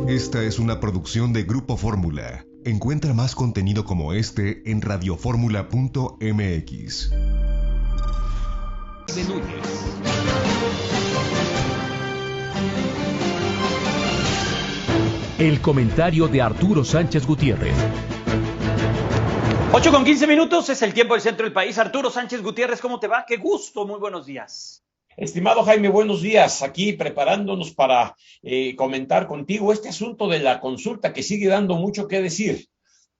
Esta es una producción de Grupo Fórmula. Encuentra más contenido como este en radioformula.mx. De Núñez. El comentario de Arturo Sánchez Gutiérrez. 8:15 es el tiempo del centro del país. Arturo Sánchez Gutiérrez, ¿cómo te va? Qué gusto, muy buenos días. Estimado Jaime, buenos días. Aquí preparándonos para comentar contigo este asunto de la consulta que sigue dando mucho que decir.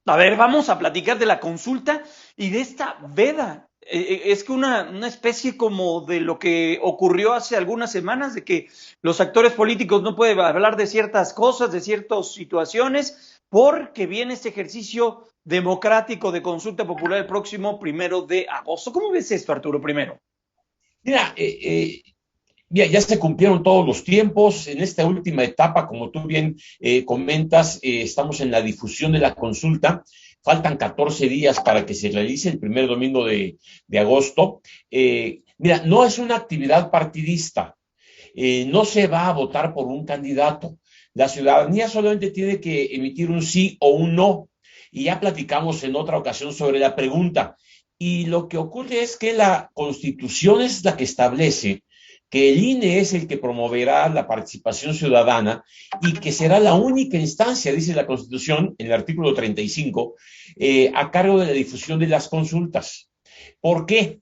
A ver, vamos a platicar de la consulta y de esta veda. Es que una especie como de lo que ocurrió hace algunas semanas, de que los actores políticos no pueden hablar de ciertas cosas, de ciertas situaciones, porque viene este ejercicio democrático de consulta popular el próximo 1 de agosto. ¿Cómo ves esto, Arturo, primero? Mira, ya se cumplieron todos los tiempos. En esta última etapa, como tú bien comentas, estamos en la difusión de la consulta. Faltan 14 días para que se realice el primer domingo de agosto. Mira, no es una actividad partidista. No se va a votar por un candidato. La ciudadanía solamente tiene que emitir un sí o un no. Y ya platicamos en otra ocasión sobre la pregunta. Y lo que ocurre es que la Constitución es la que establece que el INE es el que promoverá la participación ciudadana y que será la única instancia, dice la Constitución, en el artículo 35, a cargo de la difusión de las consultas. ¿Por qué?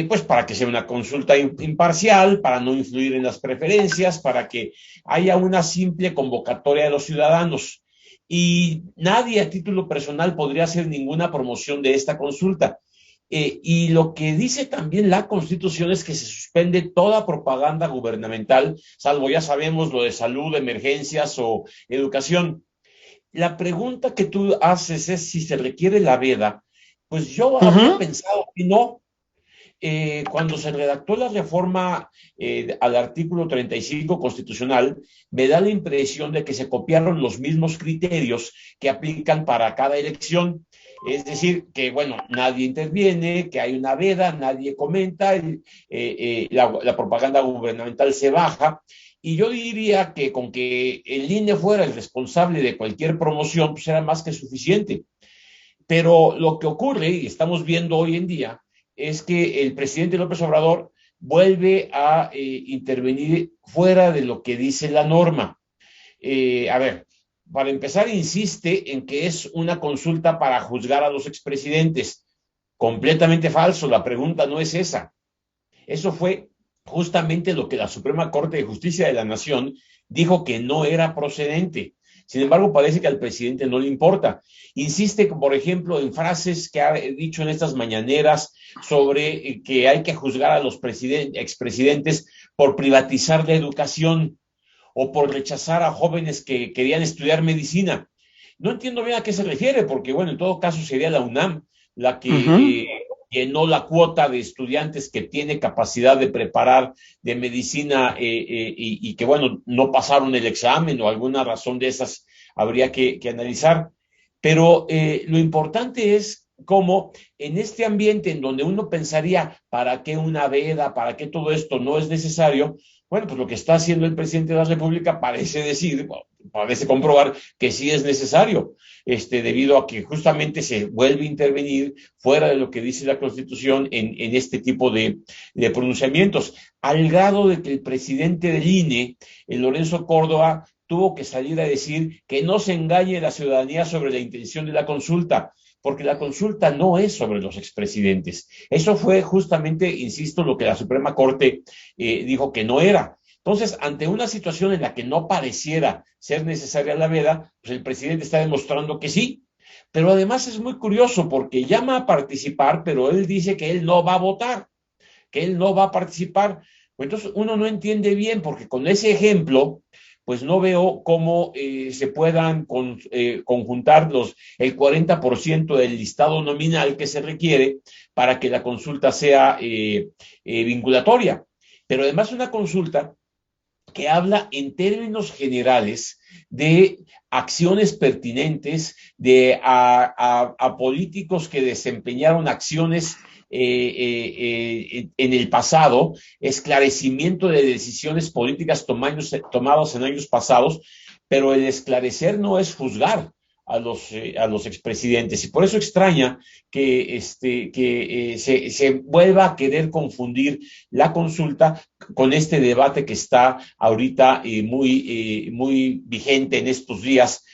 Pues para que sea una consulta imparcial, para no influir en las preferencias, para que haya una simple convocatoria de los ciudadanos. Y nadie a título personal podría hacer ninguna promoción de esta consulta. Y lo que dice también la Constitución es que se suspende toda propaganda gubernamental, salvo ya sabemos lo de salud, emergencias o educación. La pregunta que tú haces es si se requiere la veda. Pues yo había pensado que no. Cuando se redactó la reforma al artículo 35 constitucional, me da la impresión de que se copiaron los mismos criterios que aplican para cada elección. Es decir, que, bueno, nadie interviene, que hay una veda, nadie comenta, la propaganda gubernamental se baja. Y yo diría que con que el INE fuera el responsable de cualquier promoción, pues era más que suficiente. Pero lo que ocurre, y estamos viendo hoy en día, es que el presidente López Obrador vuelve a intervenir fuera de lo que dice la norma. A ver, para empezar, insiste en que es una consulta para juzgar a los expresidentes. Completamente falso, la pregunta no es esa. Eso fue justamente lo que la Suprema Corte de Justicia de la Nación dijo que no era procedente. Sin embargo, parece que al presidente no le importa. Insiste, por ejemplo, en frases que ha dicho en estas mañaneras sobre que hay que juzgar a los expresidentes por privatizar la educación o por rechazar a jóvenes que querían estudiar medicina. No entiendo bien a qué se refiere, porque, bueno, en todo caso sería la UNAM la que llenó la cuota de estudiantes que tiene capacidad de preparar de medicina y que, bueno, no pasaron el examen o alguna razón de esas habría que analizar. Pero lo importante es cómo en este ambiente en donde uno pensaría, ¿para qué una veda? ¿Para qué todo esto no es necesario? Bueno, pues lo que está haciendo el presidente de la República parece decir, parece comprobar que sí es necesario, debido a que justamente se vuelve a intervenir fuera de lo que dice la Constitución en este tipo de pronunciamientos, al grado de que el presidente del INE, el Lorenzo Córdoba, tuvo que salir a decir que no se engañe la ciudadanía sobre la intención de la consulta, porque la consulta no es sobre los expresidentes. Eso fue justamente, insisto, lo que la Suprema Corte dijo que no era. Entonces, ante una situación en la que no pareciera ser necesaria la veda, pues el presidente está demostrando que sí. Pero además es muy curioso porque llama a participar, pero él dice que él no va a votar, que él no va a participar. Entonces uno no entiende bien porque con ese ejemplo pues no veo cómo se puedan conjuntar el 40% del listado nominal que se requiere para que la consulta sea vinculatoria. Pero además una consulta que habla en términos generales de acciones pertinentes, a políticos que desempeñaron acciones en el pasado, esclarecimiento de decisiones políticas tomadas en años pasados, pero el esclarecer no es juzgar a los expresidentes. Y por eso extraña que, se vuelva a querer confundir la consulta con este debate que está ahorita muy vigente en estos días.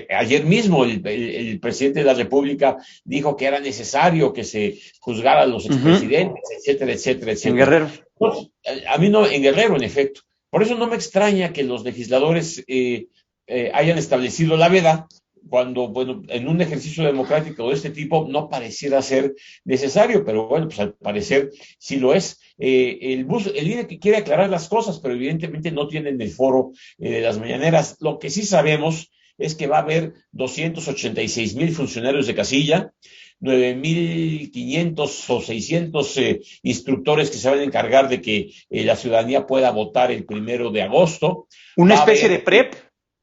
Ayer mismo el presidente de la República dijo que era necesario que se juzgara a los expresidentes, etcétera, etcétera, etcétera. En Guerrero. Pues, a mí no, en Guerrero, en efecto. Por eso no me extraña que los legisladores hayan establecido la veda, cuando, bueno, en un ejercicio democrático de este tipo no pareciera ser necesario, pero bueno, pues al parecer sí lo es. El INE que quiere aclarar las cosas, pero evidentemente no tienen el foro de las mañaneras. Lo que sí sabemos es que va a haber 286,000 funcionarios de casilla, 9,500 o 600 instructores que se van a encargar de que la ciudadanía pueda votar el 1 de agosto. Una especie de PREP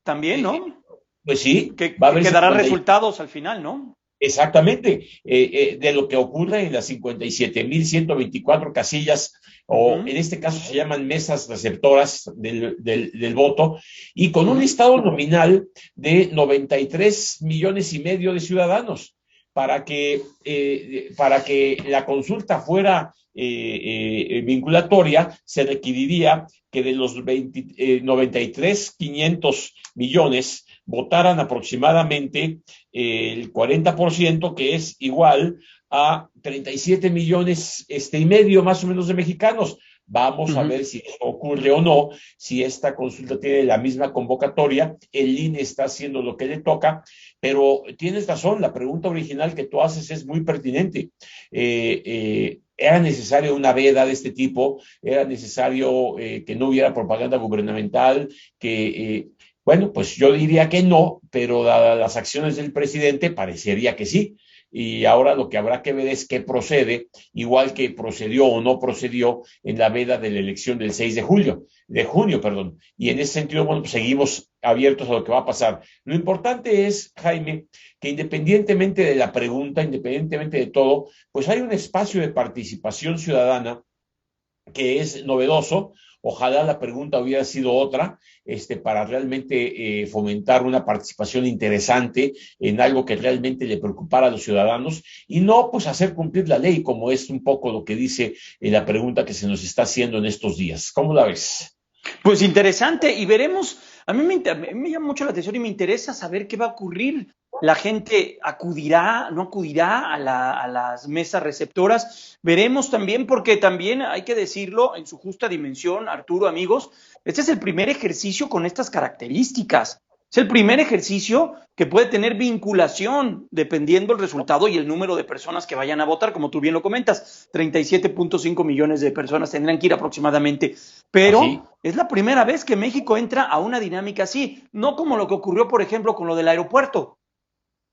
también, ¿no? Pues sí, que va a haber dará resultados al final, ¿no? Exactamente, de lo que ocurre en las 57,124 casillas, o en este caso se llaman mesas receptoras del voto, y con un listado nominal de 93,5 millones de ciudadanos, para que la consulta fuera vinculatoria, se requeriría que de los 93,500 millones votaran aproximadamente el 40%, que es igual a 37,5 millones más o menos de mexicanos. Vamos a ver si eso ocurre o no, si esta consulta tiene la misma convocatoria. El INE está haciendo lo que le toca, pero tienes razón, la pregunta original que tú haces es muy pertinente. ¿Era necesario una veda de este tipo? ¿Era necesario que no hubiera propaganda gubernamental? Bueno, pues yo diría que no, pero dadas las acciones del presidente parecería que sí. Y ahora lo que habrá que ver es qué procede, igual que procedió o no procedió en la veda de la elección del 6 de junio, perdón. Y en ese sentido, bueno, pues seguimos abiertos a lo que va a pasar. Lo importante es, Jaime, que independientemente de la pregunta, independientemente de todo, pues hay un espacio de participación ciudadana que es novedoso. Ojalá la pregunta hubiera sido otra, para realmente fomentar una participación interesante en algo que realmente le preocupara a los ciudadanos, y no pues hacer cumplir la ley, como es un poco lo que dice la pregunta que se nos está haciendo en estos días. ¿Cómo la ves? Pues interesante, y veremos. A mí me llama mucho la atención y me interesa saber qué va a ocurrir. La gente acudirá, no acudirá a las mesas receptoras. Veremos también, porque también hay que decirlo en su justa dimensión, Arturo, amigos, este es el primer ejercicio con estas características. Es el primer ejercicio que puede tener vinculación dependiendo el resultado y el número de personas que vayan a votar, como tú bien lo comentas. 37,5 millones de personas tendrán que ir aproximadamente. Pero ¿así? Es la primera vez que México entra a una dinámica así, no como lo que ocurrió, por ejemplo, con lo del aeropuerto,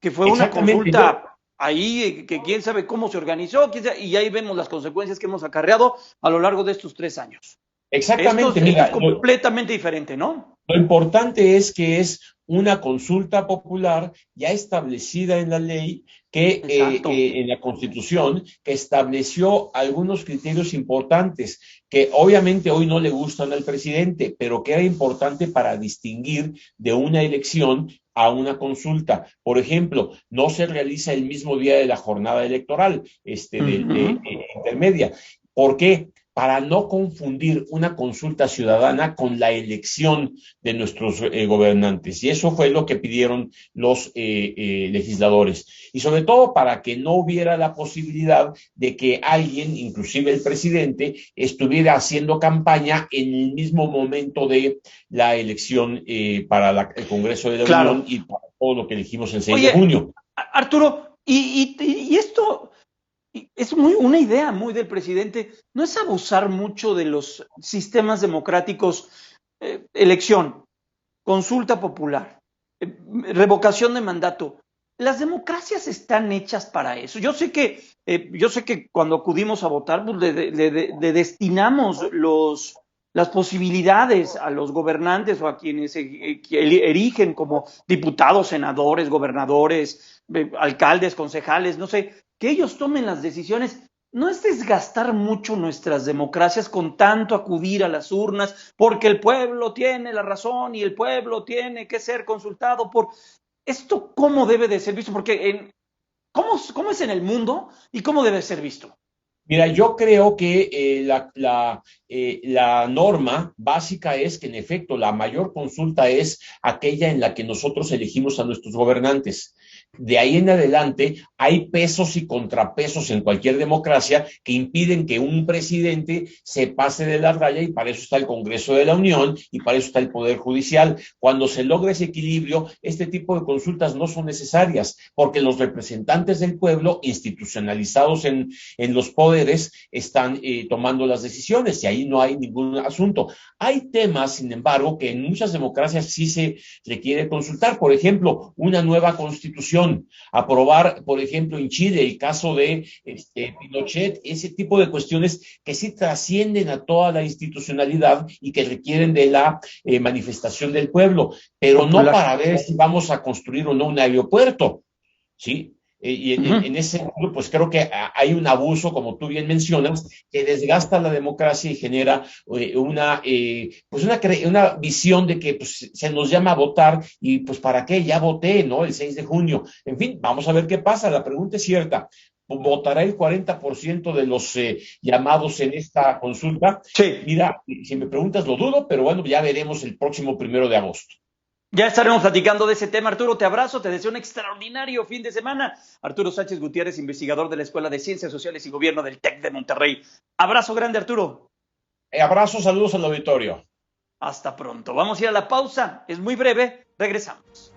que fue una consulta ahí, que quién sabe cómo se organizó, y ahí vemos las consecuencias que hemos acarreado a lo largo de estos 3 años. Exactamente. Esto es completamente diferente, ¿no? Lo importante es que es una consulta popular ya establecida en la ley, que en la Constitución, que estableció algunos criterios importantes que obviamente hoy no le gustan al presidente, pero que era importante para distinguir de una elección a una consulta. Por ejemplo, no se realiza el mismo día de la jornada electoral, intermedia. ¿Por qué? Para no confundir una consulta ciudadana con la elección de nuestros gobernantes. Y eso fue lo que pidieron los legisladores. Y sobre todo para que no hubiera la posibilidad de que alguien, inclusive el presidente, estuviera haciendo campaña en el mismo momento de la elección para el Congreso de la Unión y para todo lo que elegimos el 6 de junio. Arturo, y esto... es una idea muy del presidente, ¿no es abusar mucho de los sistemas democráticos? Elección, consulta popular, revocación de mandato. Las democracias están hechas para eso. Yo sé que cuando acudimos a votar, pues le destinamos las posibilidades a los gobernantes o a quienes erigen como diputados, senadores, gobernadores, alcaldes, concejales, no sé, que ellos tomen las decisiones, ¿no es desgastar mucho nuestras democracias con tanto acudir a las urnas porque el pueblo tiene la razón y el pueblo tiene que ser consultado por esto? ¿Cómo debe de ser visto? Porque ¿cómo es en el mundo y cómo debe ser visto? Mira, yo creo que la norma básica es que en efecto la mayor consulta es aquella en la que nosotros elegimos a nuestros gobernantes. De ahí en adelante hay pesos y contrapesos en cualquier democracia que impiden que un presidente se pase de la raya, y para eso está el Congreso de la Unión y para eso está el Poder Judicial. Cuando se logra ese equilibrio, este tipo de consultas no son necesarias porque los representantes del pueblo institucionalizados en los poderes están tomando las decisiones y ahí no hay ningún asunto. Hay temas, sin embargo, que en muchas democracias sí se requiere consultar. Por ejemplo, una nueva constitución, aprobar, por ejemplo, en Chile el caso de Pinochet, ese tipo de cuestiones que sí trascienden a toda la institucionalidad y que requieren de la manifestación del pueblo, pero no para ver si vamos a construir o no un aeropuerto, ¿sí? Y en ese sentido, pues creo que hay un abuso, como tú bien mencionas, que desgasta la democracia y genera una visión de que pues, se nos llama a votar y pues ¿para qué? Ya voté, ¿no? El 6 de junio. En fin, vamos a ver qué pasa. La pregunta es cierta. ¿Votará el 40% de los llamados en esta consulta? Sí. Mira, si me preguntas lo dudo, pero bueno, ya veremos el próximo 1 de agosto. Ya estaremos platicando de ese tema. Arturo, te abrazo, te deseo un extraordinario fin de semana. Arturo Sánchez Gutiérrez, investigador de la Escuela de Ciencias Sociales y Gobierno del TEC de Monterrey. Abrazo grande, Arturo. Abrazo, saludos al auditorio. Hasta pronto. Vamos a ir a la pausa. Es muy breve. Regresamos.